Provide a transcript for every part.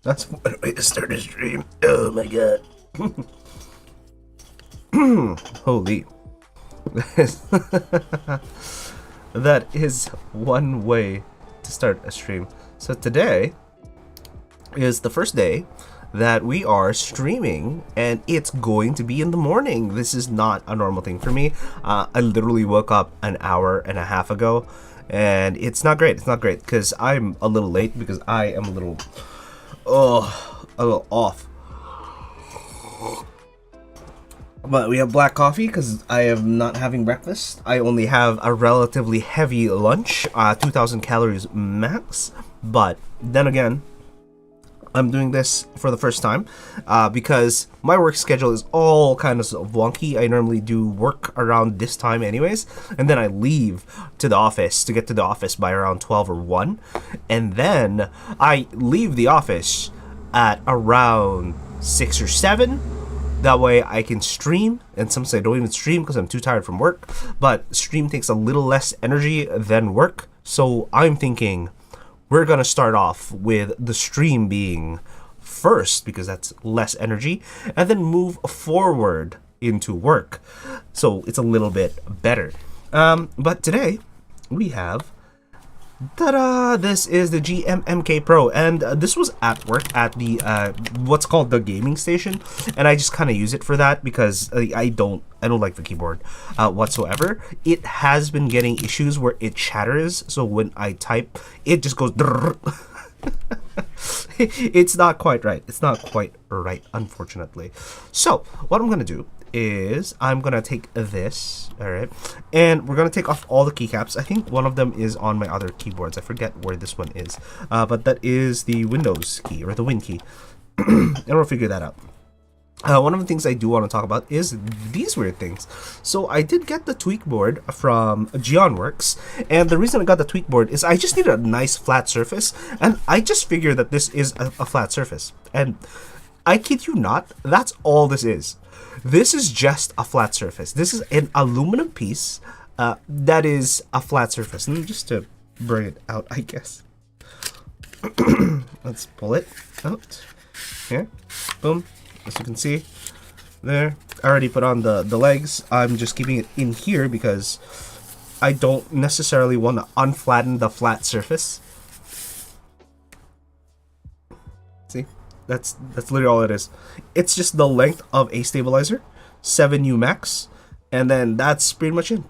That's one way to start a stream. Oh my god. Holy. That is one way to start a stream. So today is the first day that we are streaming, and it's going to be in the morning. This is not a normal thing for me. I literally woke up an hour and a half ago, and it's not great. It's not great because I'm a little late because I am a little off. But we have black coffee because I am not having breakfast. I only have a relatively heavy lunch, 2,000 calories max. But then again, I'm doing this for the first time because my work schedule is all kind of wonky. I normally do work around this time anyways, and then I leave to the office to get to the office by around 12 or 1, and then I leave the office at around 6 or 7. That way I can stream, and sometimes I don't even stream because I'm too tired from work, but stream takes a little less energy than work, so I'm thinking we're gonna start off with the stream being first because that's less energy, and then move forward into work. So it's a little bit better. But today we have, ta-da! This is the GMMK Pro, and this was at work at the what's called the gaming station, and I just kind of use it for that because I don't like the keyboard whatsoever. It has been getting issues where it shatters, so when I type, it just goes. It's not quite right. It's not quite right, unfortunately. So what I'm gonna do is I'm gonna take this, all right, and we're gonna take off all the keycaps. I think one of them is on my other keyboards. I forget where this one is, but that is the Windows key or the Win key, and we'll figure that out. One of the things I do want to talk about is these weird things. So I did get the tweak board from GeonWorks, and the reason I got the tweak board is I just needed a nice flat surface, and I just figured that this is a flat surface. And I kid you not, that's all this is. This is just a flat surface. This is an aluminum piece that is a flat surface. And just to bring it out, I guess. Let's pull it out. Here. Boom. As you can see, there. I already put on the legs. I'm just keeping it in here because I don't necessarily want to unflatten the flat surface. See? That's literally all it is. It's just the length of a stabilizer, 7U max, and then that's pretty much it.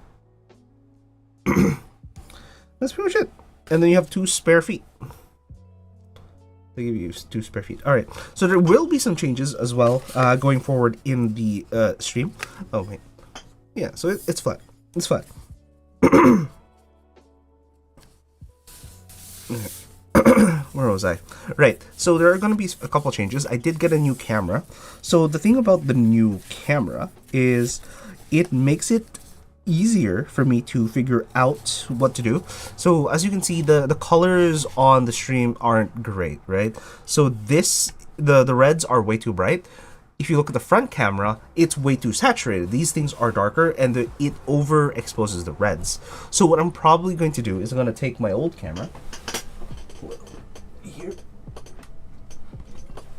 That's pretty much it. And then you have 2 spare feet. They give you 2 spare feet. All right. So there will be some changes as well going forward in the stream. Oh wait. Yeah. So it's flat. It's flat. Where was I? Right. So there are going to be a couple changes. I did get a new camera. So the thing about the new camera is it makes it easier for me to figure out what to do. So as you can see, the colors on the stream aren't great, right? So this, the reds are way too bright. If you look at the front camera, it's way too saturated. These things are darker, and it overexposes the reds. So what I'm probably going to do is I'm going to take my old camera. Here.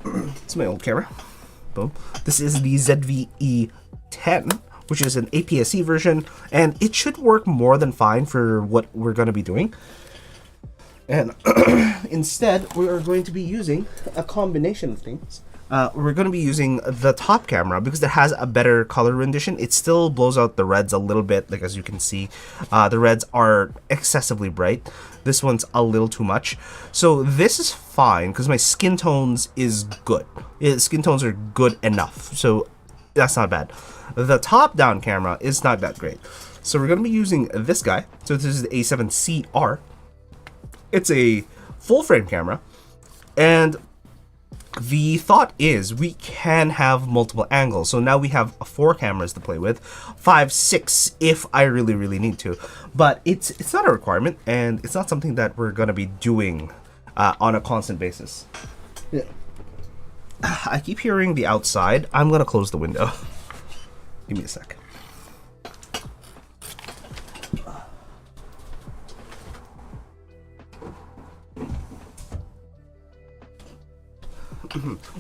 It's my old camera. Boom. This is the ZVE10, which is an APS-C version, and it should work more than fine for what we're going to be doing. And instead, we are going to be using a combination of things. We're going to be using the top camera because it has a better color rendition. It still blows out the reds a little bit, like as you can see. The reds are excessively bright. This one's a little too much. So this is fine because my skin tones is good. Skin tones are good enough, so that's not bad. The top-down camera is not that great. So we're going to be using this guy. So this is the A7CR. It's a full-frame camera, and the thought is we can have multiple angles. So now we have 4 cameras to play with, 5, 6 if I really need to. But it's not a requirement, and it's not something that we're gonna be doing on a constant basis. Yeah. I keep hearing the outside. I'm gonna close the window. Give me a sec.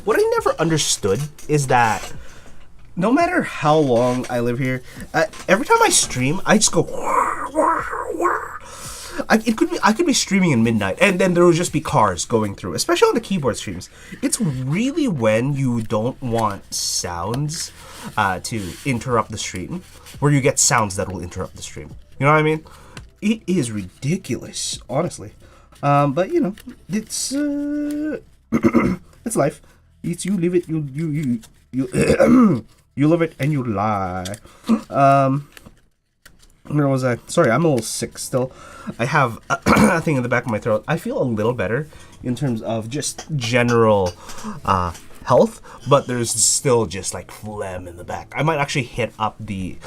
What I never understood is that no matter how long I live here, every time I stream, I just go. I could be streaming in midnight, and then there will just be cars going through, especially on the keyboard streams. It's really when you don't want sounds to interrupt the stream, where you get sounds that will interrupt the stream. You know what I mean? It is ridiculous, honestly. But you know, it's it's life. It's you live it, you you live it and you lie. Where was I? Sorry, I'm a little sick still. I have a thing in the back of my throat. I feel a little better in terms of just general health, but there's still just like phlegm in the back. I might actually hit up the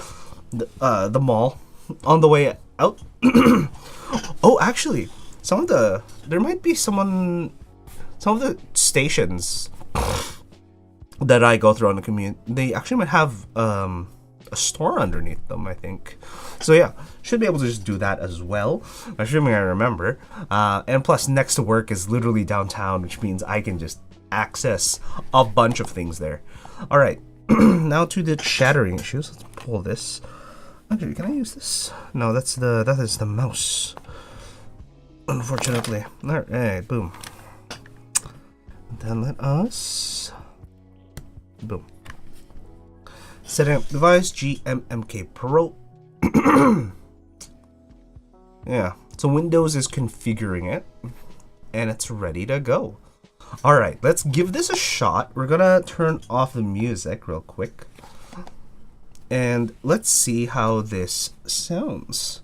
mall on the way out. Oh, actually, there might be some of the stations that I go through on the commute. They actually might have a store underneath them, I think. So yeah, should be able to just do that as well, assuming I remember. And plus, next to work is literally downtown, which means I can just access a bunch of things there. All right, now to the shattering issues. Let's pull this. Actually, can I use this? No, that is the mouse. Unfortunately. All right, boom. Then let us. Boom. Setting up device, GMMK Pro. Yeah, so Windows is configuring it, and it's ready to go. All right, let's give this a shot. We're gonna turn off the music real quick, and let's see how this sounds.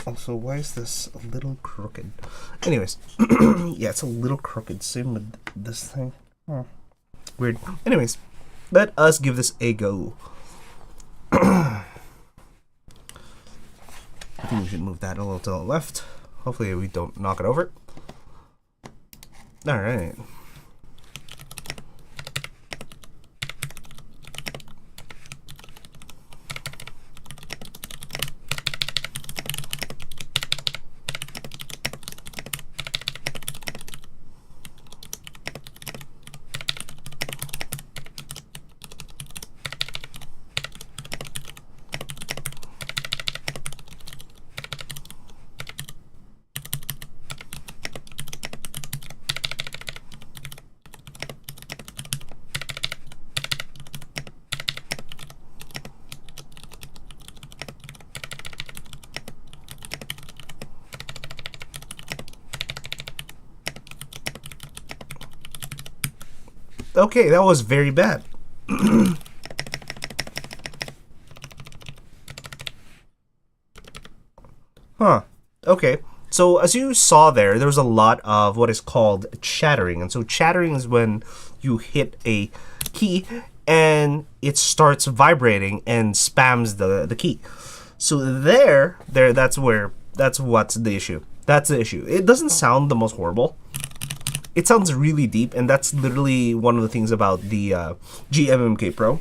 Also, why is this a little crooked? Anyways, yeah, it's a little crooked. Same with this thing. Oh, weird. Anyways, let us give this a go. I think we should move that a little to the left. Hopefully we don't knock it over. All right. Okay, that was very bad. Huh. Okay. So as you saw there was a lot of what is called chattering. And so chattering is when you hit a key and it starts vibrating and spams the key. So that's what's the issue. That's the issue. It doesn't sound the most horrible. It sounds really deep, and that's literally one of the things about the GMMK Pro.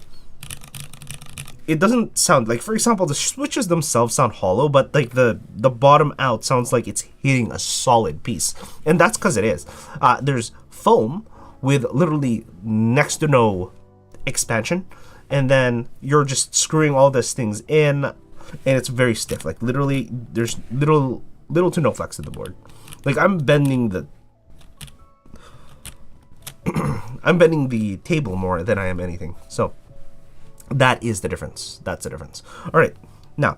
It doesn't sound like, for example, the switches themselves sound hollow, but like the bottom out sounds like it's hitting a solid piece, and that's because it is. There's foam with literally next to no expansion, and then you're just screwing all these things in, and it's very stiff. Like literally, there's little to no flex in the board. Like I'm bending the table more than I am anything. So that is the difference. That's the difference. All right. Now,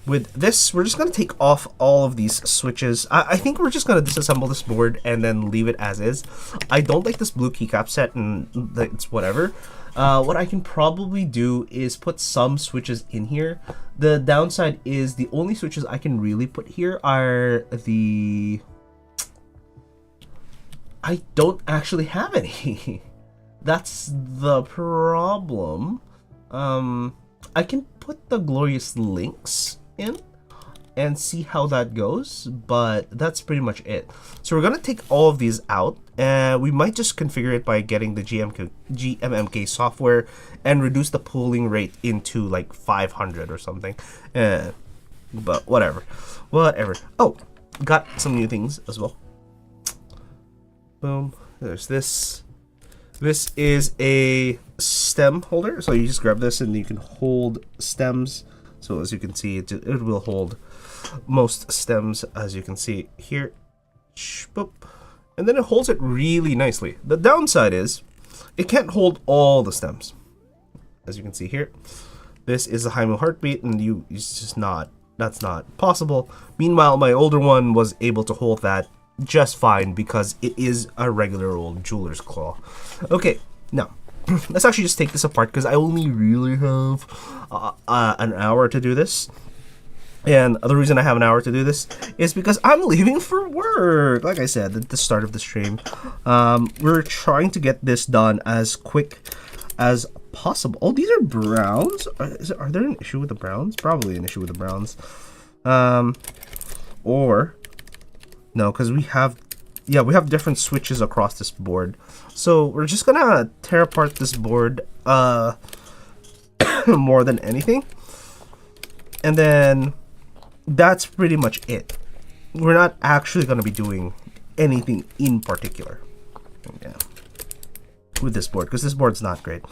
with this, we're just going to take off all of these switches. I think we're just going to disassemble this board and then leave it as is. I don't like this blue keycap set, and it's whatever. What I can probably do is put some switches in here. The downside is the only switches I can really put here are the... I don't actually have any. That's the problem. I can put the glorious links in and see how that goes, but that's pretty much it. So we're gonna take all of these out, and we might just configure it by getting the GMMK software and reduce the pooling rate into like 500 or something. But whatever. Oh, got some new things as well. Boom. There's this. This is a stem holder, so you just grab this and you can hold stems. So as you can see, it will hold most stems, as you can see here. Boop. And then it holds it really nicely. The downside is it can't hold all the stems, as you can see here. This is a Hymo heartbeat, and it's just not, that's not possible. Meanwhile, my older one was able to hold that just fine because it is a regular old jeweler's claw. Okay, now let's actually just take this apart because I only really have an hour to do this. And the reason I have an hour to do this is because I'm leaving for work. Like I said at the start of the stream, we're trying to get this done as quick as possible. Oh, these are browns. Are there an issue with the browns? Probably an issue with the browns. Or no, because we have different switches across this board. So we're just gonna tear apart this board more than anything, and then that's pretty much it. We're not actually gonna be doing anything in particular, yeah, with this board because this board's not great.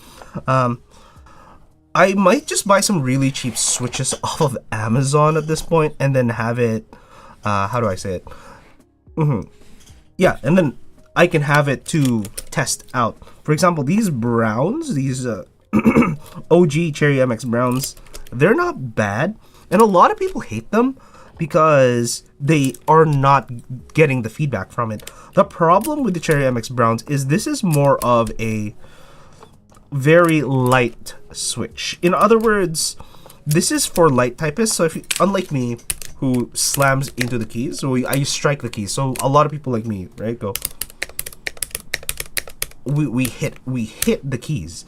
I might just buy some really cheap switches off of Amazon at this point, and then have it. How do I say it? Yeah, and then I can have it to test out. For example, these browns, these OG Cherry MX browns, they're not bad, and a lot of people hate them because they are not getting the feedback from it. The problem with the Cherry MX browns is this is more of a very light switch. In other words, this is for light typists. So if you, unlike me, who slams into the keys, so I strike the keys. So a lot of people like me, right, go. We hit the keys.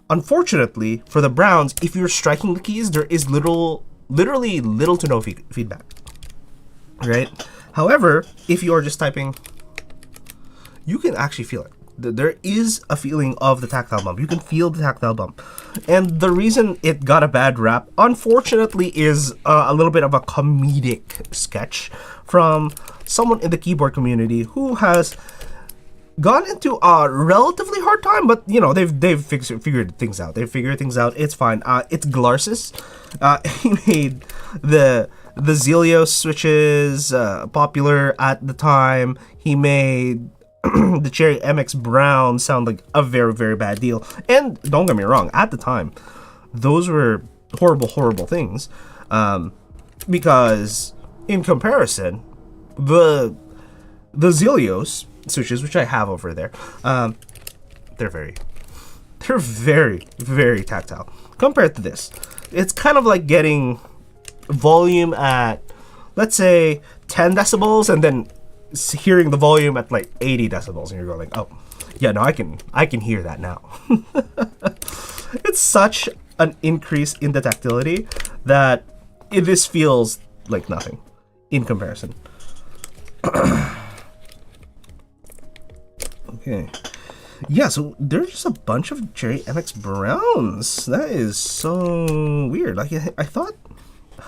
Unfortunately for the browns, if you're striking the keys, there is literally little to no feedback, right? However, if you are just typing, you can actually feel it. There is a feeling of the tactile bump. You can feel the tactile bump. And the reason it got a bad rap, unfortunately, is a little bit of a comedic sketch from someone in the keyboard community who has gone into a relatively hard time, but you know, they've figured things out. They've figured things out. It's fine. It's Glarsis. He made the Zelios switches popular at the time. He made the Cherry MX Brown sound like a very, very bad deal. And don't get me wrong, at the time, those were horrible things. Because in comparison, the Zelios switches, which I have over there, they're very, very tactile. Compared to this, it's kind of like getting volume at, let's say, 10 decibels, and then hearing the volume at like 80 decibels, and you're going like, oh yeah, no, I can hear that now. It's such an increase in the tactility that this feels like nothing in comparison. Okay, yeah, so there's just a bunch of Cherry MX Browns. That is so weird. Like I thought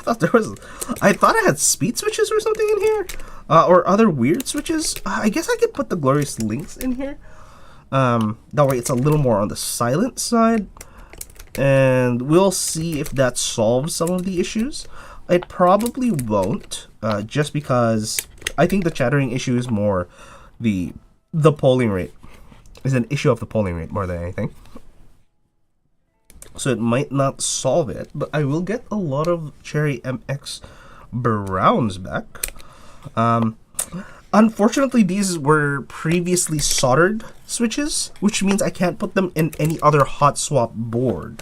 I had speed switches or something in here, or other weird switches. I guess I could put the Glorious Links in here. That way it's a little more on the silent side, and we'll see if that solves some of the issues. It probably won't, just because I think the chattering issue is more the polling rate. Is an issue of the polling rate more than anything. So it might not solve it, but I will get a lot of Cherry MX Browns back. Unfortunately, these were previously soldered switches, which means I can't put them in any other hot swap board,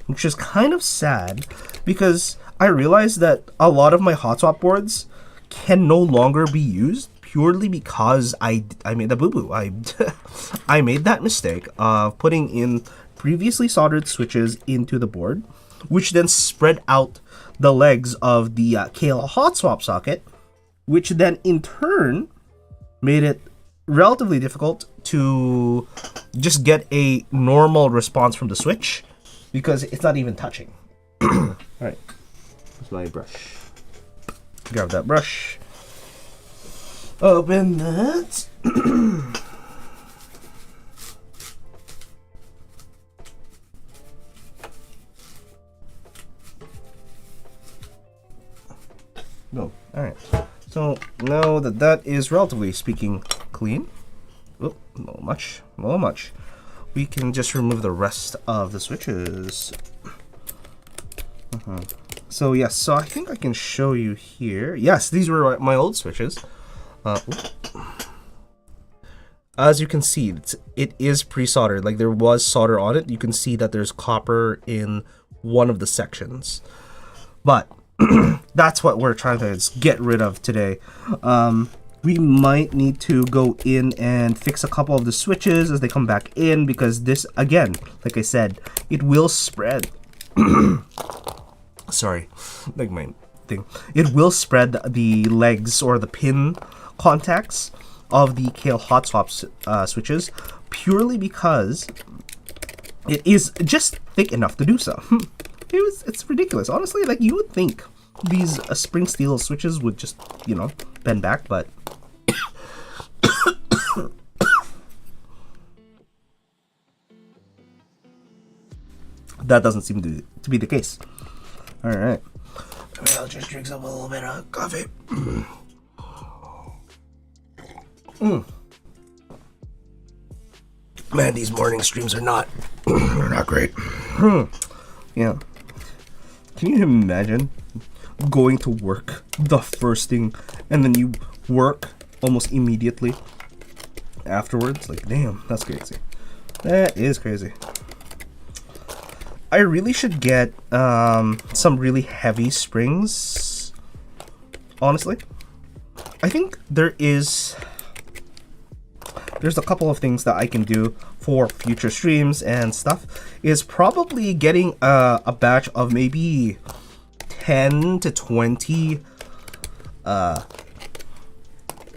which is kind of sad because I realized that a lot of my hot swap boards can no longer be used purely because I made the boo-boo. I made that mistake of putting in previously soldered switches into the board, which then spread out the legs of the KL hot swap socket, which then in turn made it relatively difficult to just get a normal response from the switch because it's not even touching. All right, here's my brush. Grab that brush. Open that. Alright, so now that that is relatively speaking clean, oh, not much, we can just remove the rest of the switches. So yes, so I think I can show you here. Yes, these were my old switches. As you can see, it is pre-soldered. Like, there was solder on it. You can see that there's copper in one of the sections. But that's what we're trying to get rid of today. We might need to go in and fix a couple of the switches as they come back in, because this, again, like I said, it will spread. Sorry, like my thing. It will spread the legs or the pin contacts of the Kale Hot Swap switches, purely because it is just thick enough to do so. It's ridiculous, honestly. Like, you would think these spring steel switches would just, you know, bend back, but that doesn't seem to be the case. All right, maybe I'll just drink some a little bit of coffee. Man, these morning streams are not they're not great. Yeah. Can you imagine going to work the first thing and then you work almost immediately afterwards? Like, damn, that's crazy. That is crazy. I really should get some really heavy springs, honestly. I think there's a couple of things that I can do for future streams and stuff. Is probably getting a batch of maybe 10 to 20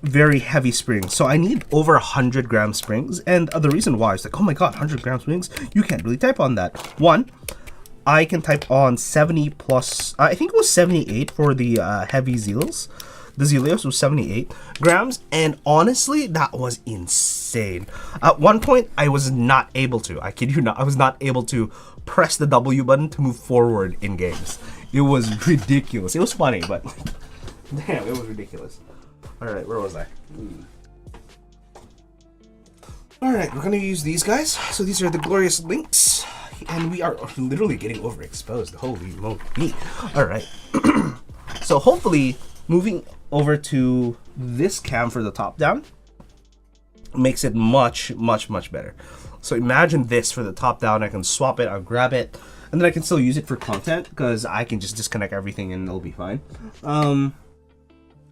very heavy springs. So I need over 100-gram springs, and the reason why is like, oh my god, 100-gram springs, you can't really type on that. One, I can type on 70 plus, I think it was 78 for the heavy Zeals. The Zelios was 78 grams, and honestly, that was insane. At one point, I was not able to, I kid you not, I was not able to press the W button to move forward in games. It was ridiculous. It was funny, but damn, it was ridiculous. Alright, where was I? Alright, we're gonna use these guys. So these are the glorious links, and we are literally getting overexposed. Holy moly. Alright. So hopefully, moving over to this cam for the top down makes it much better. So imagine this for the top down. I can swap it, I'll grab it, and then I can still use it for content because I can just disconnect everything and it'll be fine.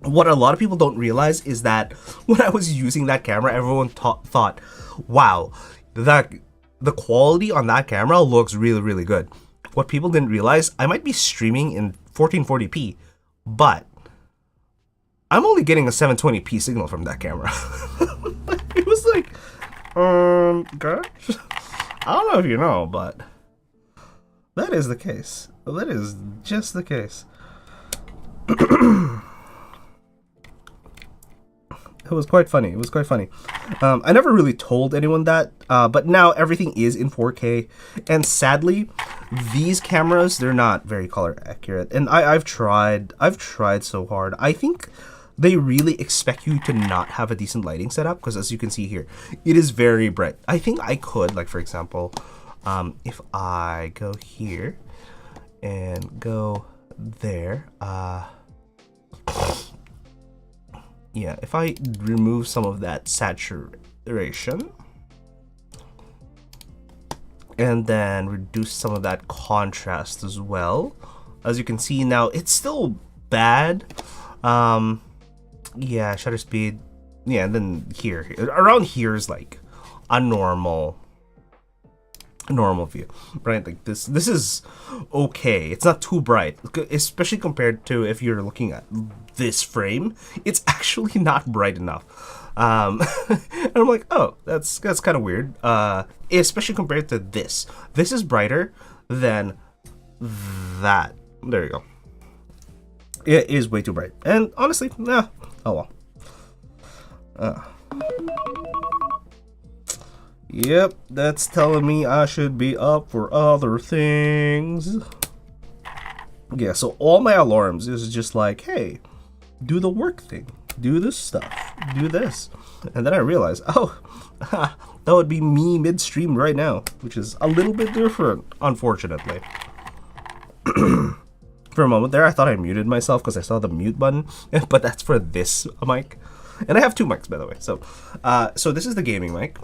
What a lot of people don't realize is that when I was using that camera, everyone thought, wow, the quality on that camera looks really good. What people didn't realize, I might be streaming in 1440p, but I'm only getting a 720p signal from that camera. It was like, gosh, I don't know if you know, but that is the case. That is just the case. It was quite funny. It was quite funny. I never really told anyone that, but now everything is in 4K. And sadly, these cameras, they're not very color accurate. And I've tried so hard. I think they really expect you to not have a decent lighting setup, because as you can see here, it is very bright. I think I could, like, for example, if I go here and go there, yeah, if I remove some of that saturation and then reduce some of that contrast as well, as you can see now, it's still bad. Yeah, shutter speed, yeah, and then here around here is like a normal view, right? Like this is okay. It's not too bright, especially compared to if you're looking at this frame. It's actually not bright enough. And I'm like, oh, that's kind of weird. Especially compared to this. This is brighter than that. There you go. It is way too bright. And honestly, nah. Oh well. Yep, that's telling me I should be up for other things. Yeah, so all my alarms is just like, hey, do the work thing, do this stuff, do this. And then I realized, oh, that would be me midstream right now, which is a little bit different, unfortunately. For a moment there, I thought I muted myself because I saw the mute button, but that's for this mic. And I have two mics, by the way. So this is the gaming mic.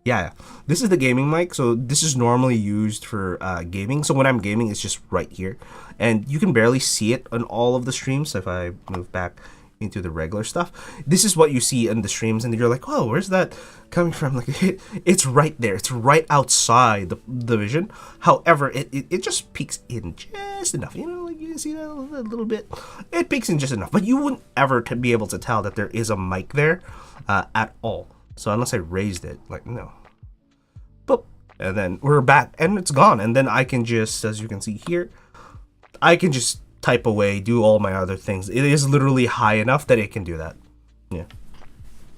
Yeah, this is the gaming mic. So this is normally used for gaming. So when I'm gaming, it's just right here. And you can barely see it on all of the streams. So if I move back into the regular stuff, this is what you see in the streams. And you're like, oh, where's that coming from? Like, it's right there. It's right outside the vision. However, it just peeks in just enough. You know, like you see that a little bit. It peeks in just enough. But you wouldn't ever be able to tell that there is a mic there at all. So unless I raised it, like, no. Boop. And then we're back and it's gone. And then I can just, as you can see here, I can just type away, do all my other things. It is literally high enough that it can do that. Yeah.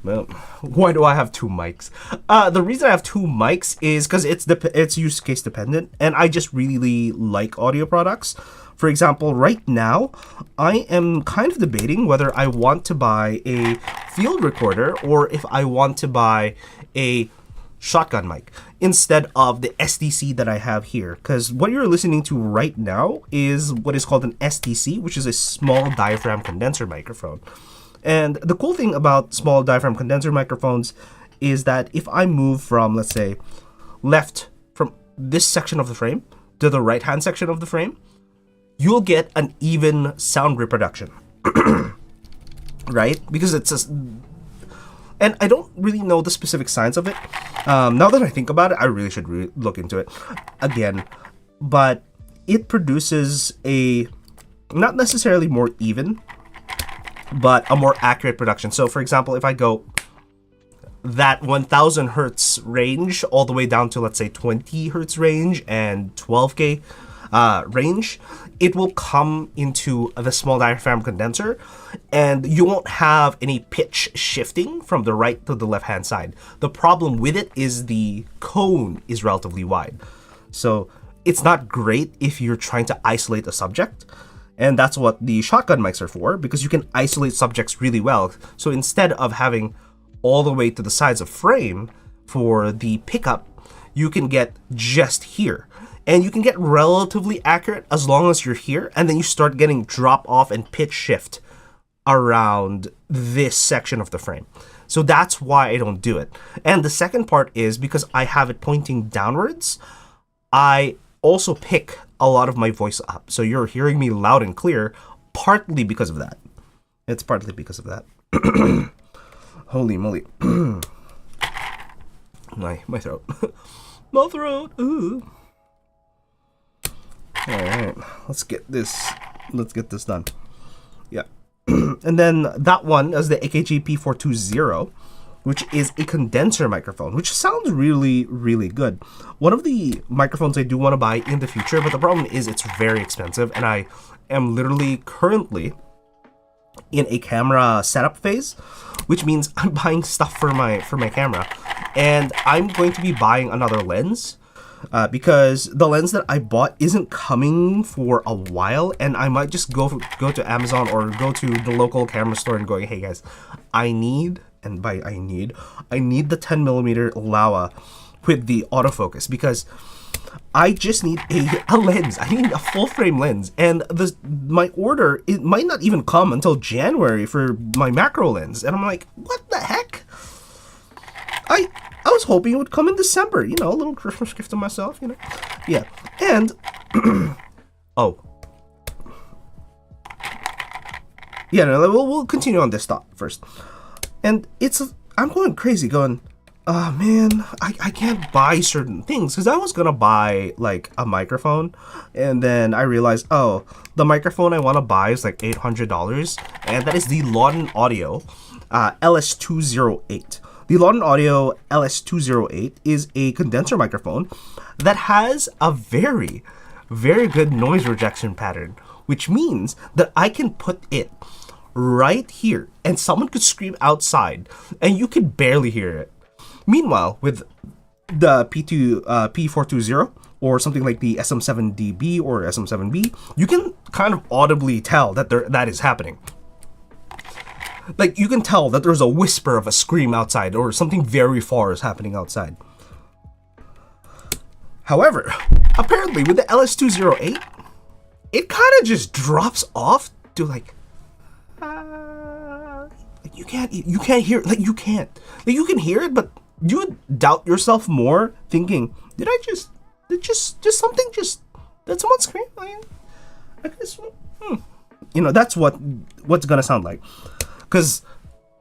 Well, why do I have two mics? The reason I have two mics is because it's use case dependent, and I just really like audio products. For example, right now, I am kind of debating whether I want to buy a field recorder or if I want to buy a shotgun mic instead of the SDC that I have here. Because what you're listening to right now is what is called an SDC, which is a small diaphragm condenser microphone. And the cool thing about small diaphragm condenser microphones is that if I move from, let's say, left from this section of the frame to the right-hand section of the frame, you'll get an even sound reproduction, right? Because it's a... And I don't really know the specific science of it. Now that I think about it, I really should look into it again. But it produces a, not necessarily more even, but a more accurate production. So for example, if I go that 1000 hertz range all the way down to, let's say, 20 hertz range and 12K range, it will come into the small diaphragm condenser, and you won't have any pitch shifting from the right to the left hand side. The problem with it is the cone is relatively wide, so it's not great if you're trying to isolate a subject. And that's what the shotgun mics are for, because you can isolate subjects really well. So instead of having all the way to the sides of frame for the pickup, you can get just here. And you can get relatively accurate as long as you're here, and then you start getting drop off and pitch shift around this section of the frame. So that's why I don't do it. And the second part is because I have it pointing downwards, I also pick a lot of my voice up. So you're hearing me loud and clear, partly because of that. It's partly because of that. Holy moly. my throat. My throat. Ooh. All right, let's get this done. Yeah. And then that one is the AKG P420, which is a condenser microphone, which sounds really, really good. One of the microphones I do want to buy in the future, but the problem is it's very expensive, and I am literally currently in a camera setup phase, which means I'm buying stuff for my camera, and I'm going to be buying another lens. Because the lens that I bought isn't coming for a while, and I might just go to Amazon or go to the local camera store and going, hey guys, I need the 10mm Laowa with the autofocus, because I just need a lens. I need a full frame lens, and my order, it might not even come until January for my macro lens, and I'm like, what the heck? I was hoping it would come in December, you know, a little Christmas gift to myself, you know. Yeah, and oh, yeah, no, we'll continue on this thought first. And I'm going crazy, going, oh man, I can't buy certain things, because I was gonna buy like a microphone, and then I realized, oh, the microphone I want to buy is like $800, and that is the Laudon Audio LS208. The Laudon Audio LS208 is a condenser microphone that has a very, very good noise rejection pattern, which means that I can put it right here and someone could scream outside and you could barely hear it. Meanwhile, with the P420 or something like the SM7DB or SM7B, you can kind of audibly tell that that is happening. Like, you can tell that there's a whisper of a scream outside, or something very far is happening outside. However, apparently with the LS208, it kind of just drops off to like you can't hear it. Like, you can't. Like, you can hear it, but you would doubt yourself more, thinking, did something did someone scream? I guess, you know, that's what's gonna sound like. Cause,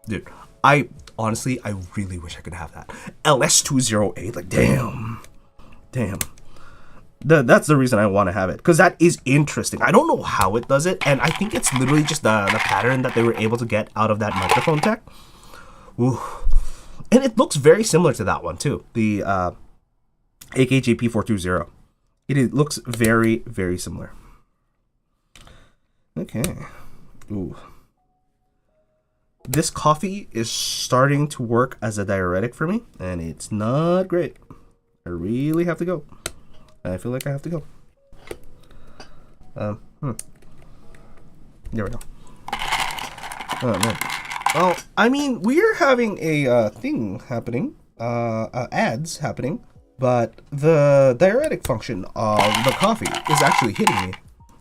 dude, I really wish I could have that LS208. Like, damn. That's the reason I want to have it, because that is interesting. I don't know how it does it, and I think it's literally just the pattern that they were able to get out of that microphone tech. Ooh. And it looks very similar to that one too, the AKG P420. It looks very, very similar. Okay. Ooh. This coffee is starting to work as a diuretic for me, and it's not great. I really have to go. I feel like I have to go. There we go. Oh man. Well, I mean, we're having a thing happening, ads happening, but the diuretic function of the coffee is actually hitting me.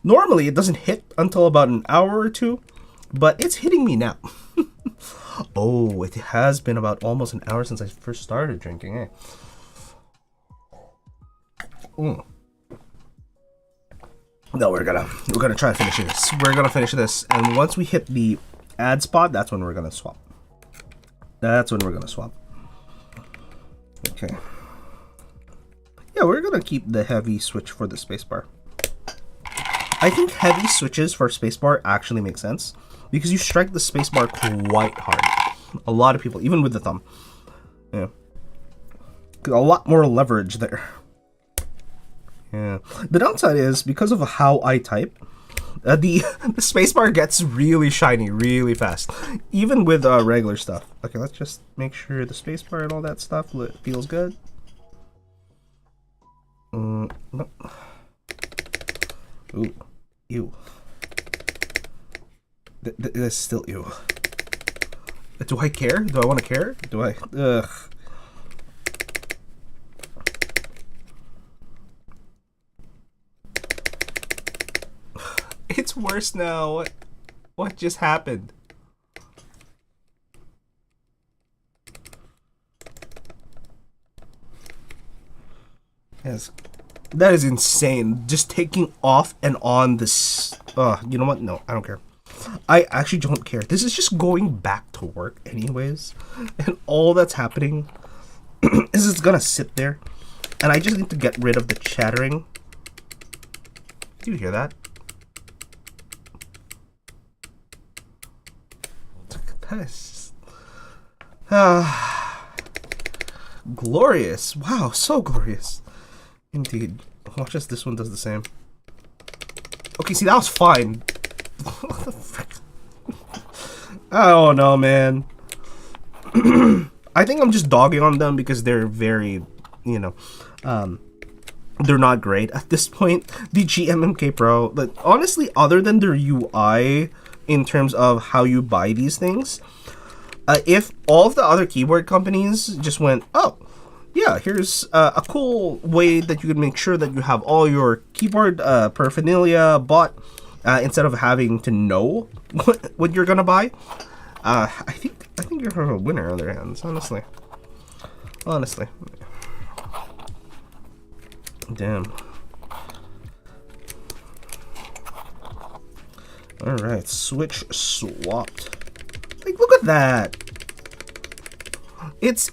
Normally, it doesn't hit until about an hour or two, but it's hitting me now. Oh, it has been about almost an hour since I first started drinking, eh? No, we're gonna try finishing this. We're gonna finish this, and once we hit the ad spot, that's when we're gonna swap. Okay. Yeah, we're gonna keep the heavy switch for the spacebar. I think heavy switches for spacebar actually make sense, because you strike the spacebar quite hard. A lot of people, even with the thumb. Yeah. A lot more leverage there. Yeah. The downside is, because of how I type, the spacebar gets really shiny really fast, even with regular stuff. Okay, let's just make sure the spacebar and all that stuff feels good. No. Ooh, ew. This is still ew. Do I care? Do I want to care? Do I? Ugh. It's worse now. What just happened? Yes, that is insane. Just taking off and on this. You know what? No, I don't care. I actually don't care. This is just going back to work anyways, and all that's happening is it's gonna sit there, and I just need to get rid of the chattering. Do you hear that? That is glorious. Wow, so glorious. Indeed. Watch as this one does the same. Okay, see, that was fine. What the frick? I don't know, man. I think I'm just dogging on them because they're very, you know, they're not great at this point. The GMMK Pro, but honestly, other than their UI in terms of how you buy these things, if all of the other keyboard companies just went, oh, yeah, here's a cool way that you can make sure that you have all your keyboard paraphernalia bought, instead of having to know what you're gonna buy, I think you're a winner on their hands, honestly. Damn. All right, switch swapped. Like, look at that. It's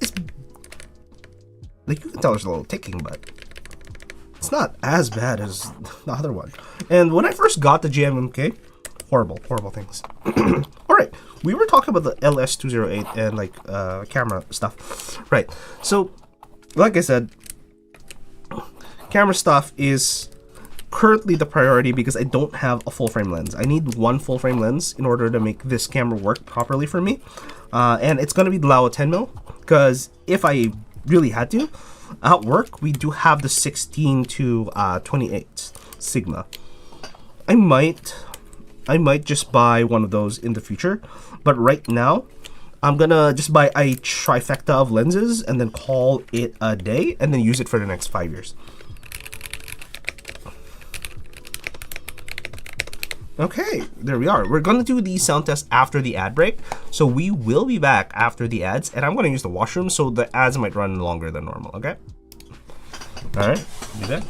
like, you can tell there's a little ticking, but it's not as bad as the other one. And when I first got the GMMK, horrible things. All right, we were talking about the LS208 and like camera stuff, right? So, like I said, camera stuff is currently the priority because I don't have a full frame lens. I need one full frame lens in order to make this camera work properly for me, and it's gonna be the Laowa 10mm, because if I really had to, at work we do have the 16 to 28 Sigma. I might I might just buy one of those in the future. But right now, I'm gonna just buy a trifecta of lenses and then call it a day and then use it for the next 5 years. Okay, there we are. We're gonna do the sound test after the ad break. So we will be back after the ads, and I'm gonna use the washroom, so the ads might run longer than normal, okay? All right, be back.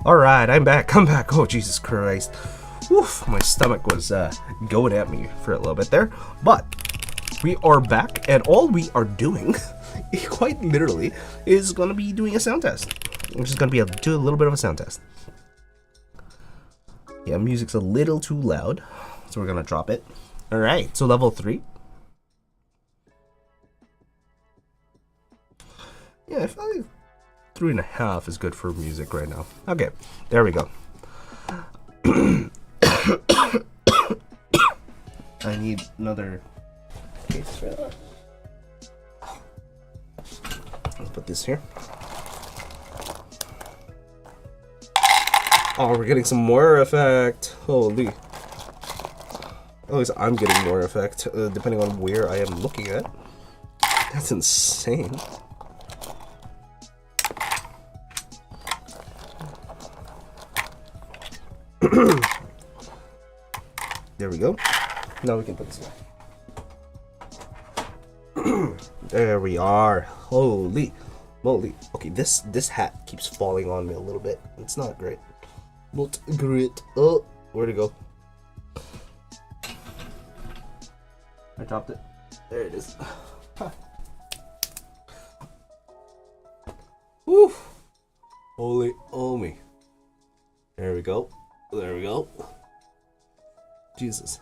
Alright, I'm back. I'm back. Oh, Jesus Christ. Woof, my stomach was going at me for a little bit there. But we are back, and all we are doing, quite literally, is going to be doing a sound test. We're just going to be able to do a little bit of a sound test. Yeah, music's a little too loud, so we're going to drop it. Alright, so level 3. Yeah, I feel like 3.5 is good for music right now. Okay, there we go. I need another case for that. Let's put this here. Oh, we're getting some more effect. Holy. At least I'm getting more effect, depending on where I am looking at. That's insane. There we go. Now we can put this in. There we are. Holy moly. Okay, this hat keeps falling on me a little bit. It's not great. Not great. Oh, where'd it go? I dropped it. There it is. Woo! Holy me. There we go. There we go. Jesus.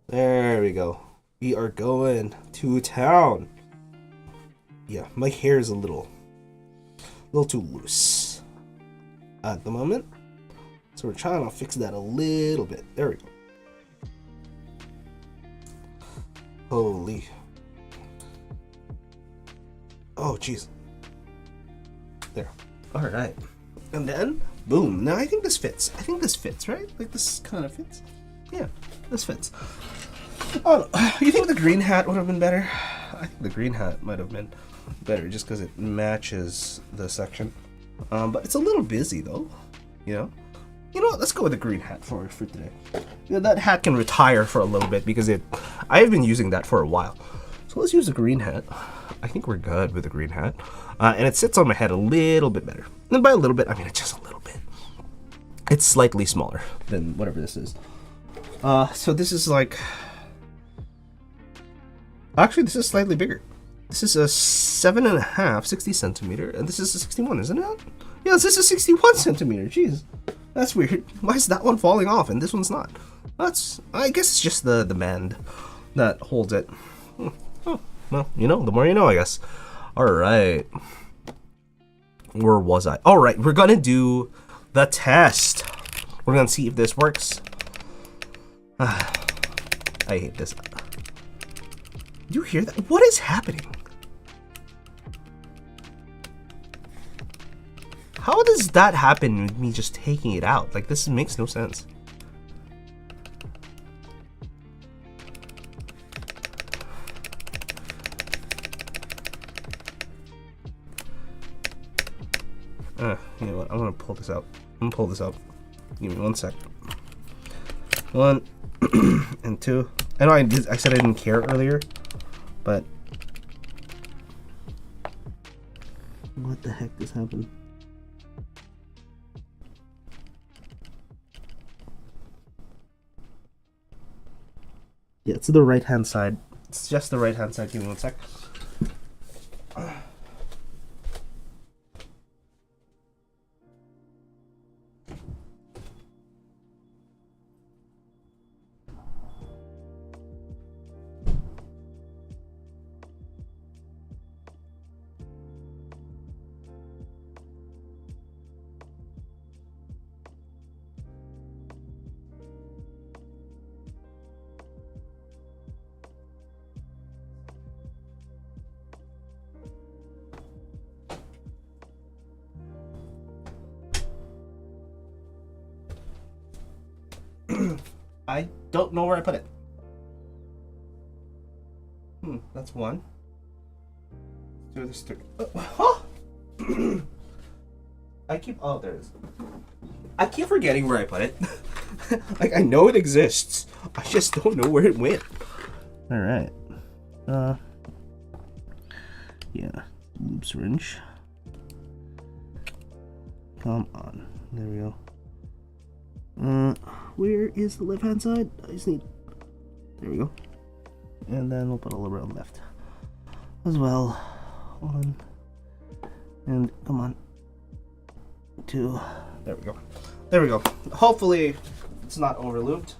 There we go. We are going to town. Yeah, my hair is a little too loose at the moment. So we're trying to fix that a little bit. There we go. Holy. Oh, jeez. There. Alright. And then, boom. Now I think this fits. I think this fits, right? Like this kind of fits. Yeah, this fits. Oh, you think the green hat would have been better? I think the green hat might have been better just because it matches the section. But it's a little busy though, you know? You know what, let's go with the green hat for today. You know, that hat can retire for a little bit because I've been using that for a while. So let's use the green hat. I think we're good with the green hat. And it sits on my head a little bit better. And by a little bit, I mean it's just a little bit. It's slightly smaller than whatever this is. So this is like... Actually, this is slightly bigger. This is a 7.5, 60 centimeter, and this is a 61, isn't it? Yeah, this is a 61 centimeter. Jeez, that's weird. Why is that one falling off and this one's not? I guess it's just the band that holds it. Oh, well, you know, the more you know, I guess. All right, where was I? All right, we're gonna do the test. We're gonna see if this works. I hate this. Do you hear that? What is happening? How does that happen with me just taking it out? Like, this makes no sense. You know what? I'm gonna pull this out. I'm gonna pull this out. Give me 1 sec. 1 and 2. I know I said I didn't care earlier, but what the heck just happened? Yeah, it's the right hand side. It's just the right hand side. Give me 1 sec. I don't know where I put it. That's 1. Do this 3. I keep. Oh, there it is. I keep forgetting where I put it. Like, I know it exists. I just don't know where it went. All right. Yeah. Loop syringe. Come on. There we go. Where is the left-hand side? I just need... There we go. And then we'll put a little bit on the left as well. 1. And come on. 2. There we go. There we go. Hopefully it's not overlooped.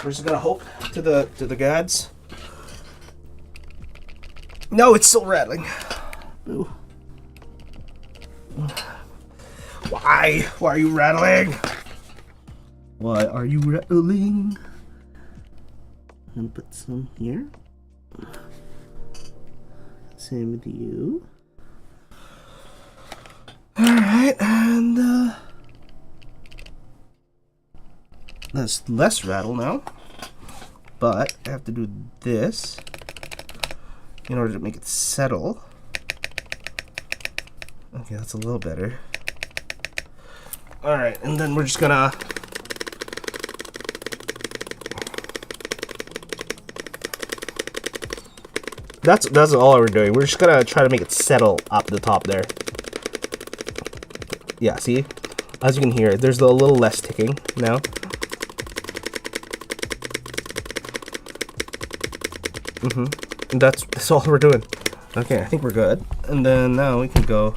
We're just gonna hope to the gods. No, it's still rattling. Ooh. Why? Why are you rattling? Why are you rattling? And put some here. Same with you. Alright, and there's less rattle now. But I have to do this in order to make it settle. Okay, that's a little better. Alright, and then we're just gonna That's all we're doing. We're just gonna try to make it settle up the top there. Yeah, see? As you can hear, there's a little less ticking now. And that's all we're doing. Okay, I think we're good. And then now we can go.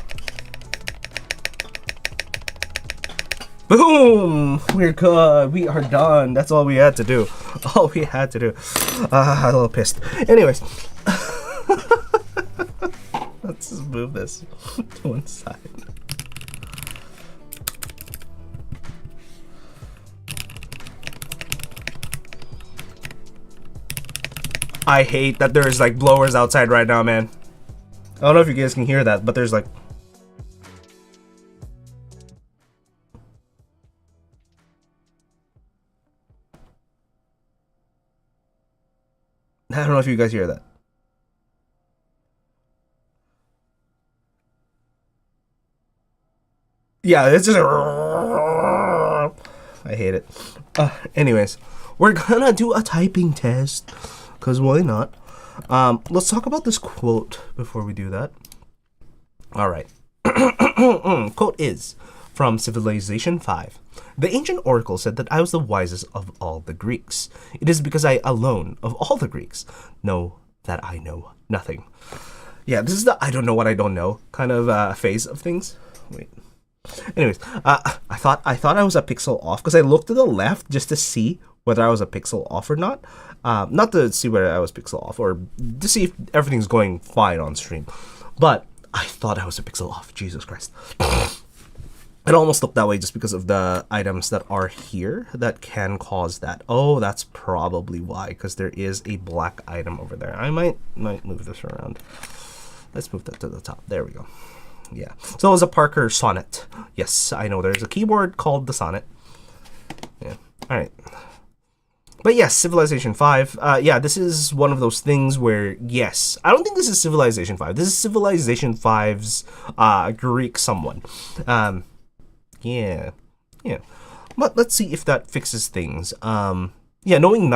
Boom! We're good. We are done. That's all we had to do. All we had to do. I'm a little pissed. Anyways. Let's just move this to one side. I hate that there's like blowers outside right now, man. I don't know if you guys can hear that, but there's like... I don't know if you guys hear that. Yeah, it's just... I hate it. Anyways, we're gonna do a typing test. Because why not? Let's talk about this quote before we do that. Alright. Quote is from Civilization 5. The ancient oracle said that I was the wisest of all the Greeks. It is because I alone, of all the Greeks, know that I know nothing. Yeah, this is the I don't know what I don't know kind of phase of things. Wait. Anyways, I thought I was a pixel off because I looked to the left just to see whether I was a pixel off or not. Not to see whether I was pixel off or to see if everything's going fine on stream. But I thought I was a pixel off. Jesus Christ. It almost looked that way just because of the items that are here that can cause that. Oh, that's probably why, because there is a black item over there. I might move this around. Let's move that to the top. There we go. Yeah. So it was a Parker Sonnet. Yes, I know there's a keyboard called the Sonnet. Yeah. All right. But yes, Civilization 5. Yeah, this is one of those things where, yes, I don't think this is Civilization 5. This is Civilization 5's Greek someone. Yeah. But let's see if that fixes things. Yeah, knowing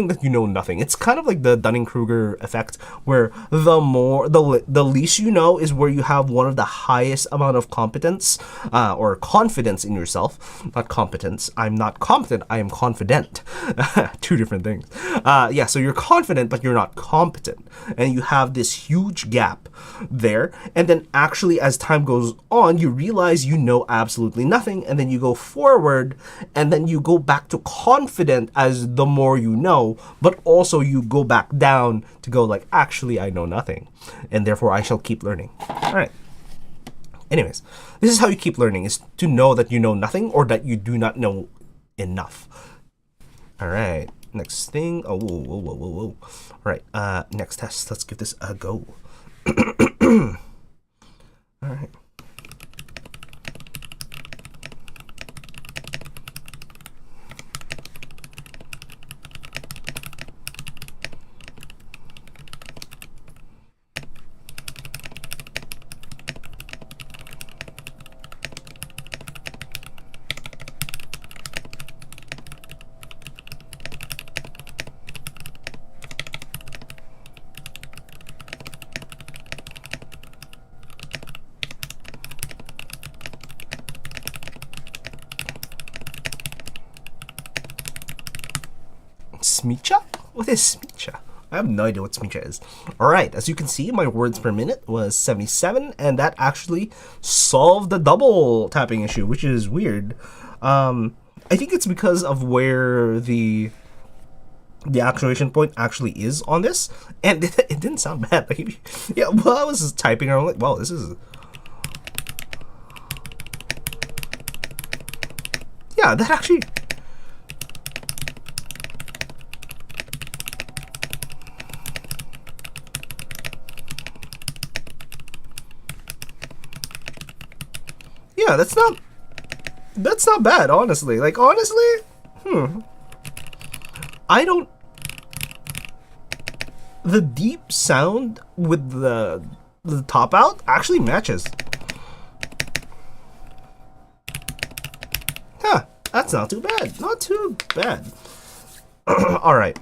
that you know nothing. It's kind of like the Dunning-Kruger effect, where the least you know is where you have one of the highest amount of competence or confidence in yourself. Not competence. I'm not competent. I am confident. Two different things. Yeah, so you're confident, but you're not competent. And you have this huge gap there. And then actually, as time goes on, you realize you know absolutely nothing. And then you go forward, and then you go back to confident as the more you know, but also you go back down to go like, actually, I know nothing, and therefore I shall keep learning. All right. Anyways, this is how you keep learning, is to know that you know nothing or that you do not know enough. All right. Next thing. Oh, whoa. All right. Next test. Let's give this a go. All right. Smicha? What is Smicha? I have no idea what Smicha is. Alright, as you can see, my words per minute was 77, and that actually solved the double tapping issue, which is weird. I think it's because of where the actuation point actually is on this, and it didn't sound bad. Like, yeah, well, I was just typing, and I'm like, wow, this is... Yeah, that actually... Yeah, that's not bad, honestly. Like, honestly, I don't... The deep sound with the top out actually matches. Huh, that's not too bad. Not too bad. Alright.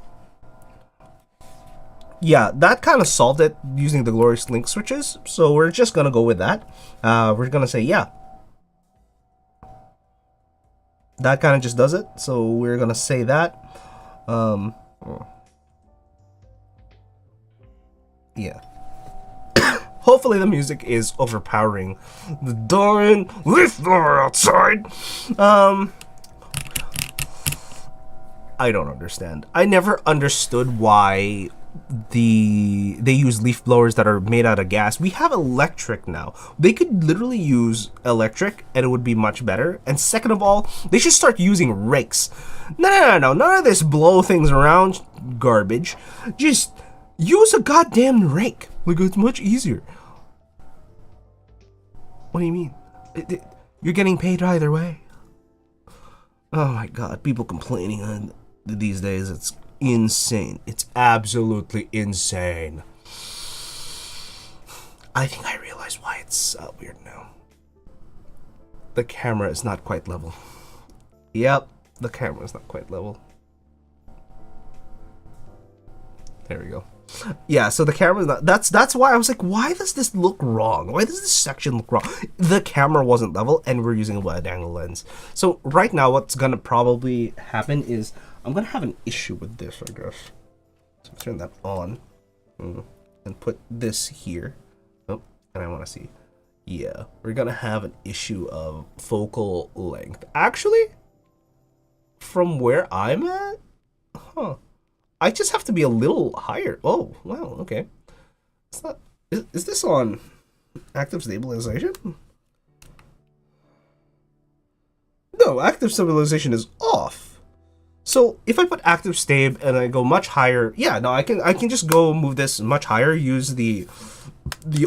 Yeah, that kind of solved it using the Glorious Link switches, so we're just gonna go with that. We're gonna say, yeah. That kind of just does it, so we're gonna say that. Yeah. Hopefully the music is overpowering the darn leaf blower outside. I don't understand. I never understood why they use leaf blowers that are made out of gas. We have electric now. They could literally use electric and it would be much better. And second of all, they should start using rakes. No, none of this blow things around garbage. Just use a goddamn rake. Like, it's much easier. What do you mean? You're getting paid either way. Oh my god, people complaining on these days, it's insane. It's absolutely insane. I think I realize why it's weird now. The camera is not quite level. Yep, the camera is not quite level. There we go. Yeah, so the camera's not... That's why I was like, why does this look wrong? Why does this section look wrong? The camera wasn't level, and we're using a wide-angle lens. So right now, what's gonna probably happen is I'm gonna have an issue with this, I guess. So turn that on and put this here. Oh, and I want to see. Yeah, we're gonna have an issue of focal length. Actually, from where I'm at, I just have to be a little higher. Oh, wow, okay. It's not... Is this on active stabilization? No, active stabilization is off. So if I put active stab and I go much higher, yeah, no, I can just go move this much higher, use the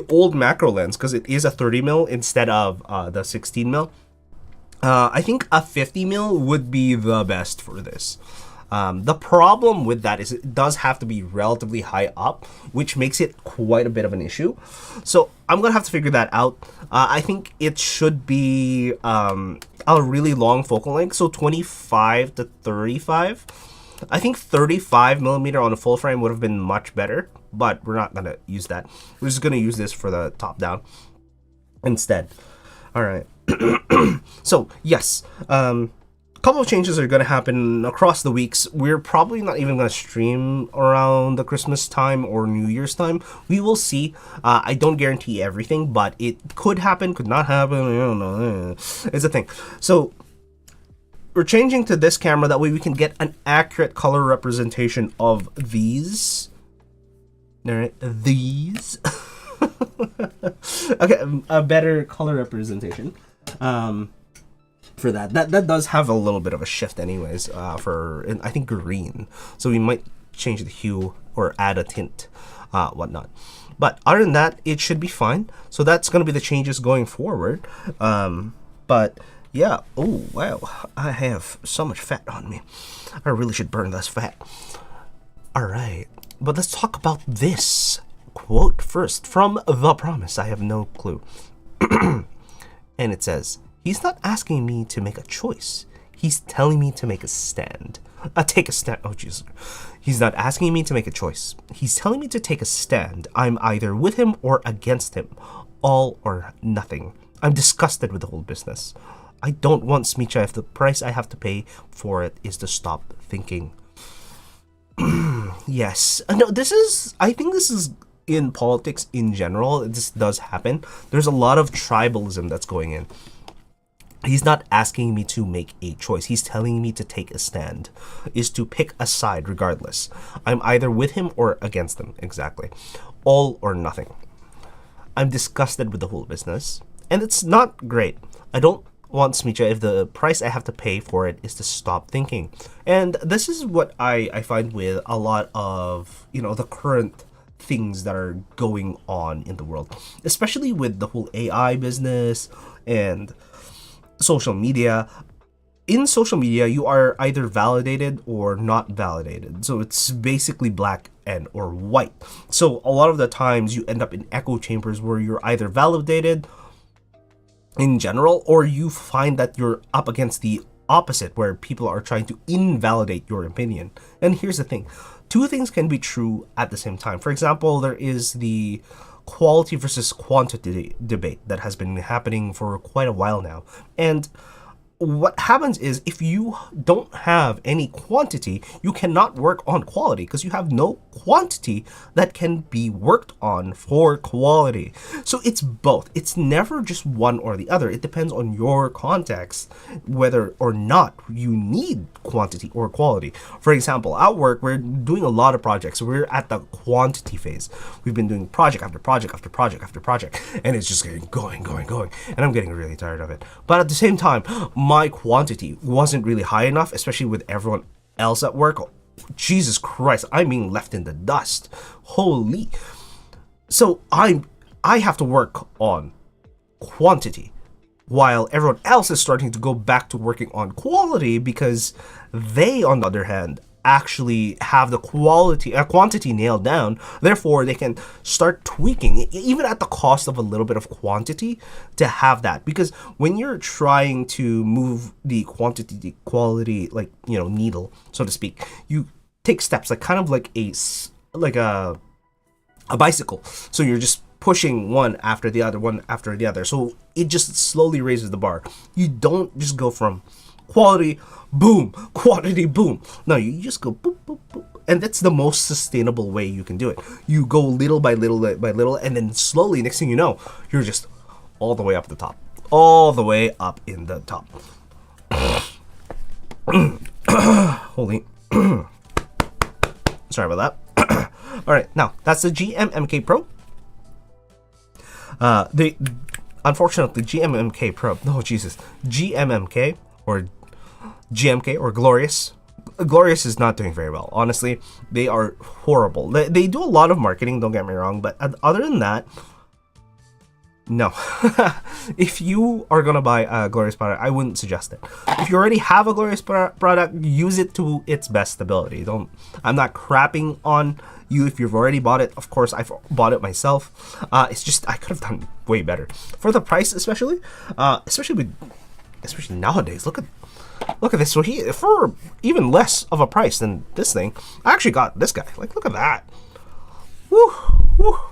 old macro lens, because it is a 30 mil instead of the 16 mil. I think a 50 mil would be the best for this. The problem with that is it does have to be relatively high up, which makes it quite a bit of an issue. So I'm gonna have to figure that out. I think it should be a really long focal length, so 25 to 35. I think 35 millimeter on a full frame would have been much better, but we're not gonna use that. We're just gonna use this for the top down instead. All right. So yes. Couple of changes are going to happen across the weeks. We're probably not even going to stream around the Christmas time or New Year's time. We will see. I don't guarantee everything, but it could happen, could not happen. I don't know. It's a thing. So we're changing to this camera. That way we can get an accurate color representation of these. All right, these. Okay, a better color representation. For that does have a little bit of a shift anyways, for I think green, so we might change the hue or add a tint, whatnot. But other than that, it should be fine. So that's going to be the changes going forward. But yeah, oh wow, I have so much fat on me. I really should burn less fat. All right, but let's talk about this quote first from The Promise. I have no clue. And it says, he's not asking me to make a choice. He's telling me to make a stand. Take a stand. Oh, Jesus. He's not asking me to make a choice. He's telling me to take a stand. I'm either with him or against him. All or nothing. I'm disgusted with the whole business. I don't want Smicha if the price I have to pay for it is to stop thinking. Yes. No, this is, I think this is in politics in general. This does happen. There's a lot of tribalism that's going in. He's not asking me to make a choice. He's telling me to take a stand, is to pick a side regardless. I'm either with him or against him. Exactly. All or nothing. I'm disgusted with the whole business, and it's not great. I don't want Smicha if the price I have to pay for it is to stop thinking. And this is what I find with a lot of, the current things that are going on in the world, especially with the whole AI business and social media. In social media, you are either validated or not validated. So it's basically black and or white. So a lot of the times you end up in echo chambers where you're either validated in general, or you find that you're up against the opposite where people are trying to invalidate your opinion. And here's the thing. Two things can be true at the same time. For example, there is the quality versus quantity debate that has been happening for quite a while now. And what happens is if you don't have any quantity, you cannot work on quality because you have no quantity that can be worked on for quality. So it's both. It's never just one or the other. It depends on your context whether or not you need quantity or quality. For example, at work, we're doing a lot of projects. We're at the quantity phase. We've been doing project after project after project after project, and it's just getting going. And I'm getting really tired of it. But at the same time, my quantity wasn't really high enough, especially with everyone else at work. Jesus Christ, I'm being left in the dust. Holy. So I have to work on quantity while everyone else is starting to go back to working on quality because they, on the other hand, actually have the quantity nailed down. Therefore, they can start tweaking, even at the cost of a little bit of quantity, to have that. Because when you're trying to move the quantity to quality, like, needle, so to speak, you take steps, like kind of like a bicycle. So you're just pushing one after the other. So it just slowly raises the bar. You don't just go from quality, boom, quantity, boom. No, you just go boop, boop, boop. And that's the most sustainable way you can do it. You go little by little, and then slowly, next thing you know, you're just all the way up the top. All the way up in the top. Holy. Sorry about that. Alright, now, that's the GMMK Pro. Unfortunately, GMMK Pro, GMMK, or GMK, or Glorious is not doing very well. Honestly, they are horrible. They do a lot of marketing, don't get me wrong, but other than that, no. If you are gonna buy a Glorious product, I wouldn't suggest it. If you already have a Glorious product, use it to its best ability. I'm not crapping on you if you've already bought it. Of course, I've bought it myself. It's just I could have done way better for the price, especially nowadays. Look at this. So for even less of a price than this thing, I actually got this guy. Like, look at that. Woo.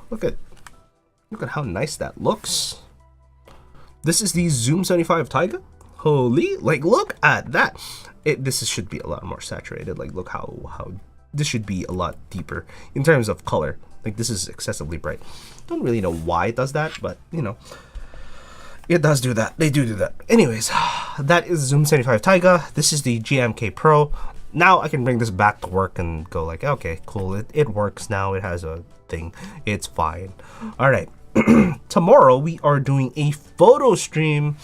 Look at how nice that looks. This is the Zoom 75 Taiga. Holy, like, look at that. This should be a lot more saturated. Like, look how this should be a lot deeper in terms of color. Like, this is excessively bright. Don't really know why it does that, but it does do that. They do that. Anyways, that is Zoom 75 Taiga. This is the GMK Pro. Now I can bring this back to work and go like, okay, cool. It works now. It has a thing. It's fine. All right. Tomorrow we are doing a photo stream.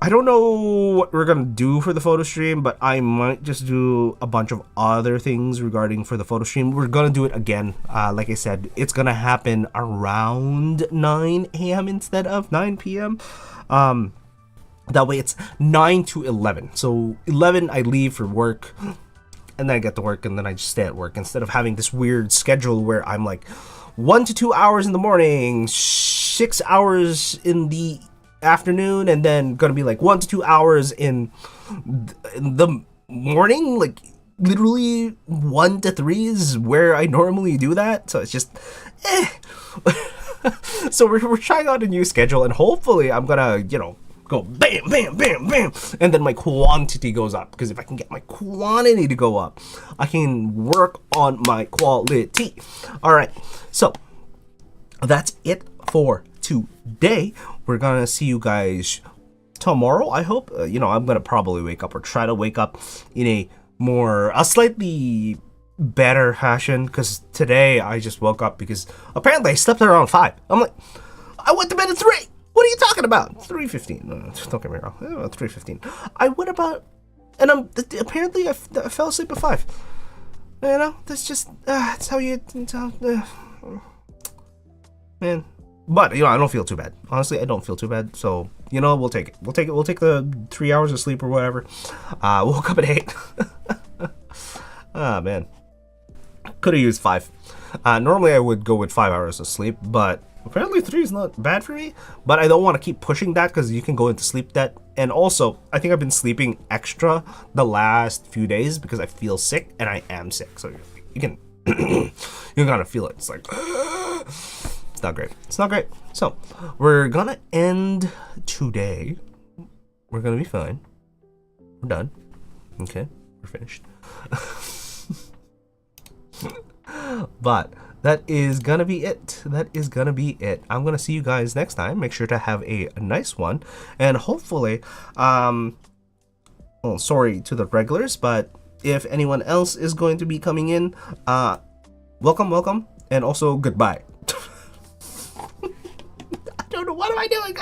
I don't know what we're gonna do for the photo stream, but I might just do a bunch of other things regarding for the photo stream. We're gonna do it again. Like I said, it's gonna happen around 9 a.m. instead of 9 p.m. That way it's 9 to 11. So 11 I leave for work, and then I get to work, and then I just stay at work instead of having this weird schedule where I'm like 1 to 2 hours in the morning, 6 hours in the afternoon, and then gonna be like 1 to 2 hours in the morning. Like, literally 1 to 3 is where I normally do that. So it's just So we're trying out a new schedule, and hopefully I'm gonna go bam, bam, bam, bam, and then my quantity goes up. Because if I can get my quantity to go up, I can work on my quality. All right, so that's it for today. We're gonna see you guys tomorrow, I hope. I'm gonna probably wake up, or try to wake up in a slightly better fashion, because today I just woke up because apparently I slept around 5. I'm like, I went to bed at 3. What are you talking about? 3:15. Don't get me wrong. 3:15. I went about, and apparently I fell asleep at 5. That's just that's how you man. But I don't feel too bad. Honestly, I don't feel too bad. So we'll take it. We'll take the 3 hours of sleep or whatever. Woke up at 8. Ah, man. Could have used 5. Normally I would go with 5 hours of sleep, but apparently 3 is not bad for me. But I don't want to keep pushing that, because you can go into sleep debt. And also, I think I've been sleeping extra the last few days because I feel sick, and I am sick. So you can you gotta feel it. It's like it's not great. It's not great. So we're gonna end today. We're gonna be fine. We're done. Okay, we're finished. But that is gonna be it. That is gonna be it. I'm gonna see you guys next time. Make sure to have a nice one, and hopefully, well, sorry to the regulars, but if anyone else is going to be coming in, welcome, and also goodbye. I don't know, what am I doing?